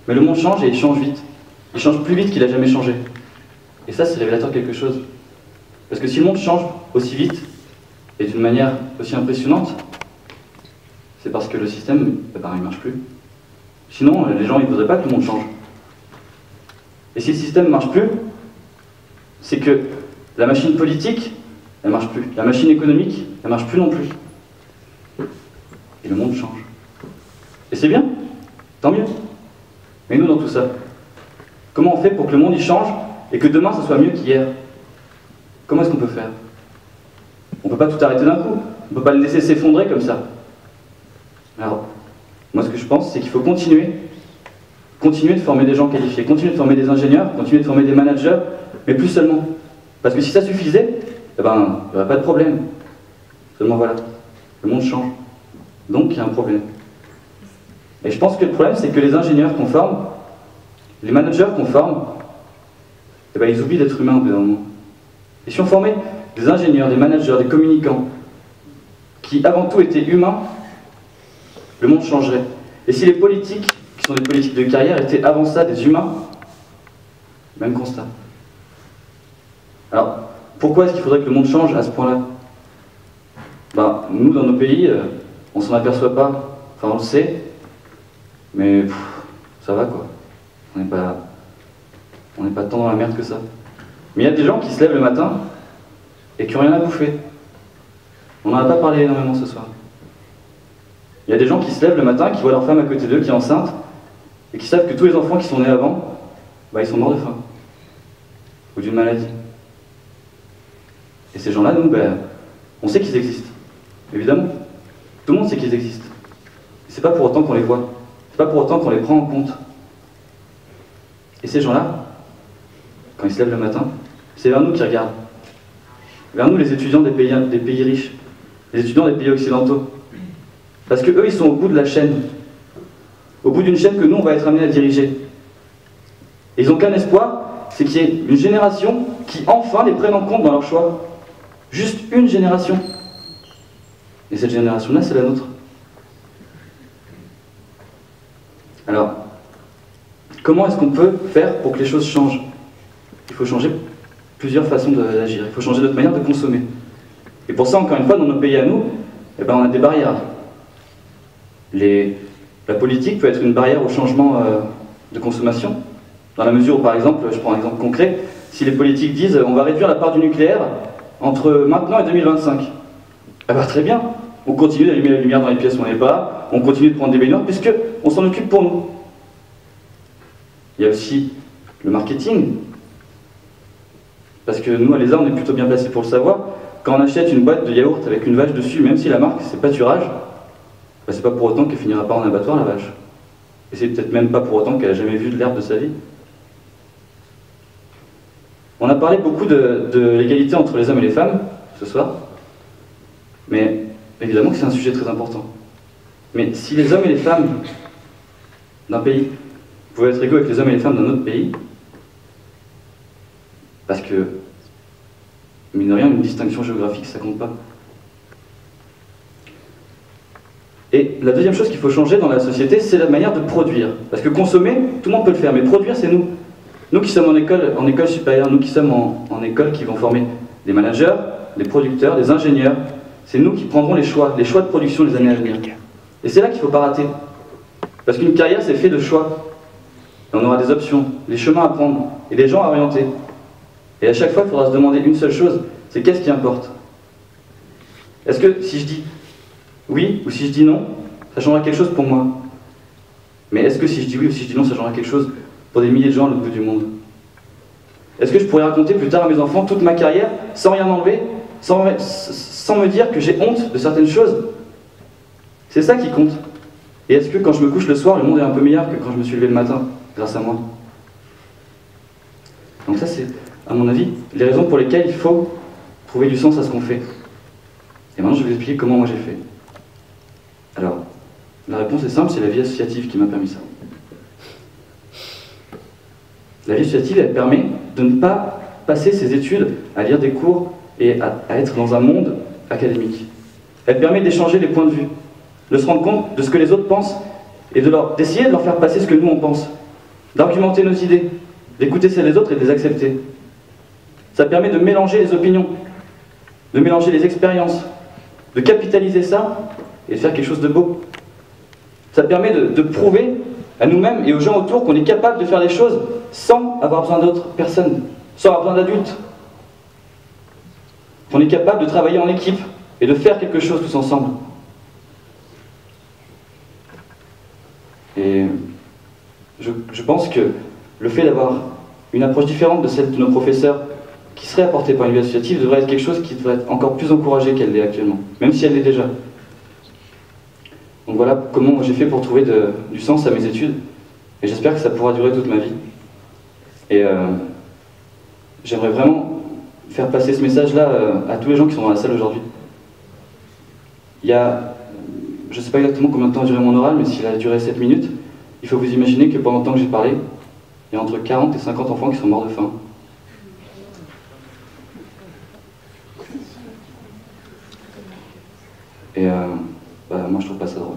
Mais le monde change et il change vite. Il change plus vite qu'il n'a jamais changé. Et ça, c'est révélateur de quelque chose. Parce que si le monde change aussi vite, et d'une manière aussi impressionnante, c'est parce que le système, il ne marche plus. Sinon, les gens ne voudraient pas que le monde change. Et si le système ne marche plus, c'est que la machine politique, elle ne marche plus. La machine économique, elle ne marche plus non plus. Et le monde change. Et c'est bien, tant mieux. Mais nous, dans tout ça, comment on fait pour que le monde y change et que demain, ça soit mieux qu'hier? Comment est-ce qu'on peut faire? On ne peut pas tout arrêter d'un coup. On ne peut pas le laisser s'effondrer comme ça. Alors, moi, ce que je pense, c'est qu'il faut continuer de former des gens qualifiés, continuer de former des ingénieurs, continuer de former des managers, mais plus seulement. Parce que si ça suffisait, eh ben, il n'y aurait pas de problème. Seulement voilà, le monde change. Donc, il y a un problème. Et je pense que le problème, c'est que les ingénieurs qu'on forme, les managers qu'on forme, eh ben, ils oublient d'être humains au bout d'un moment. Et si on formait des ingénieurs, des managers, des communicants, qui avant tout étaient humains, le monde changerait. Et si les politiques, qui sont des politiques de carrière, étaient avant ça des humains, même constat. Alors, pourquoi est-ce qu'il faudrait que le monde change à ce point-là? Ben, nous, dans nos pays, on s'en aperçoit pas. Enfin, on le sait, mais ça va quoi. On n'est pas tant dans la merde que ça. Mais il y a des gens qui se lèvent le matin et qui n'ont rien à bouffer. On n'en a pas parlé énormément ce soir. Il y a des gens qui se lèvent le matin, qui voient leur femme à côté d'eux qui est enceinte, et qui savent que tous les enfants qui sont nés avant, bah, ils sont morts de faim. Ou d'une maladie. Et ces gens-là, nous, ben, on sait qu'ils existent. Évidemment. Tout le monde sait qu'ils existent. Et c'est pas pour autant qu'on les voit. C'est pas pour autant qu'on les prend en compte. Et ces gens-là, quand ils se lèvent le matin, c'est vers nous qu'ils regardent. Vers nous, les étudiants des pays riches. Les étudiants des pays occidentaux. Parce que eux, ils sont au bout de la chaîne. Au bout d'une chaîne que nous, on va être amenés à diriger. Et ils n'ont qu'un espoir, c'est qu'il y ait une génération qui, enfin, les prenne en compte dans leur choix. Juste une génération. Et cette génération-là, c'est la nôtre. Alors, comment est-ce qu'on peut faire pour que les choses changent? Il faut changer plusieurs façons d'agir. Il faut changer notre manière de consommer. Et pour ça, encore une fois, dans nos pays à nous, eh ben, on a des barrières. La politique peut être une barrière au changement de consommation, dans la mesure où, par exemple, je prends un exemple concret, si les politiques disent on va réduire la part du nucléaire entre maintenant et 2025, eh ben, très bien, on continue d'allumer la lumière dans les pièces où on n'est pas, on continue de prendre des baignoires, puisqu'on s'en occupe pour nous. Il y a aussi le marketing, parce que nous, à l'ESA, on est plutôt bien placés pour le savoir. Quand on achète une boîte de yaourt avec une vache dessus, même si la marque c'est pâturage, ben, c'est pas pour autant qu'elle finira pas en abattoir, la vache. Et c'est peut-être même pas pour autant qu'elle a jamais vu de l'herbe de sa vie. On a parlé beaucoup de l'égalité entre les hommes et les femmes ce soir, mais évidemment que c'est un sujet très important. Mais si les hommes et les femmes d'un pays pouvaient être égaux avec les hommes et les femmes d'un autre pays, parce que, mine de rien, une distinction géographique, ça compte pas. Et la deuxième chose qu'il faut changer dans la société, c'est la manière de produire. Parce que consommer, tout le monde peut le faire, mais produire, c'est nous. Nous qui sommes en école supérieure, nous qui sommes en école qui vont former des managers, des producteurs, des ingénieurs, c'est nous qui prendrons les choix de production les années à venir. Et c'est là qu'il ne faut pas rater. Parce qu'une carrière, c'est fait de choix. Et on aura des options, des chemins à prendre, et des gens à orienter. Et à chaque fois, il faudra se demander une seule chose, c'est qu'est-ce qui importe? Est-ce que si je dis oui ou si je dis non, ça changera quelque chose pour moi? Mais est-ce que si je dis oui ou si je dis non, ça changera quelque chose pour des milliers de gens à l'autre bout du monde? Est-ce que je pourrais raconter plus tard à mes enfants toute ma carrière sans rien enlever, sans me dire que j'ai honte de certaines choses? C'est ça qui compte. Et est-ce que quand je me couche le soir, le monde est un peu meilleur que quand je me suis levé le matin, grâce à moi? Donc ça, c'est, à mon avis, les raisons pour lesquelles il faut trouver du sens à ce qu'on fait. Et maintenant, je vais vous expliquer comment moi j'ai fait. Alors, la réponse est simple, c'est la vie associative qui m'a permis ça. La vie associative, elle permet de ne pas passer ses études à lire des cours et à être dans un monde académique. Elle permet d'échanger les points de vue, de se rendre compte de ce que les autres pensent et d'essayer de leur faire passer ce que nous on pense. d'argumenter nos idées, d'écouter celles des autres et de les accepter. Ça permet de mélanger les opinions, de mélanger les expériences, de capitaliser ça et de faire quelque chose de beau. Ça permet de prouver à nous-mêmes et aux gens autour qu'on est capable de faire les choses sans avoir besoin d'autres personnes, sans avoir besoin d'adultes. Qu'on est capable de travailler en équipe et de faire quelque chose tous ensemble. Et je pense que le fait d'avoir une approche différente de celle de nos professeurs qui serait apportée par une vie associative devrait être quelque chose qui devrait être encore plus encouragé qu'elle l'est actuellement, même si elle l'est déjà. Donc voilà comment j'ai fait pour trouver du sens à mes études, et j'espère que ça pourra durer toute ma vie. Et j'aimerais vraiment faire passer ce message-là à tous les gens qui sont dans la salle aujourd'hui. Il y a, je ne sais pas exactement combien de temps a duré mon oral, mais s'il a duré 7 minutes, il faut vous imaginer que pendant le temps que j'ai parlé, il y a entre 40 et 50 enfants qui sont morts de faim. Et moi je trouve pas ça drôle.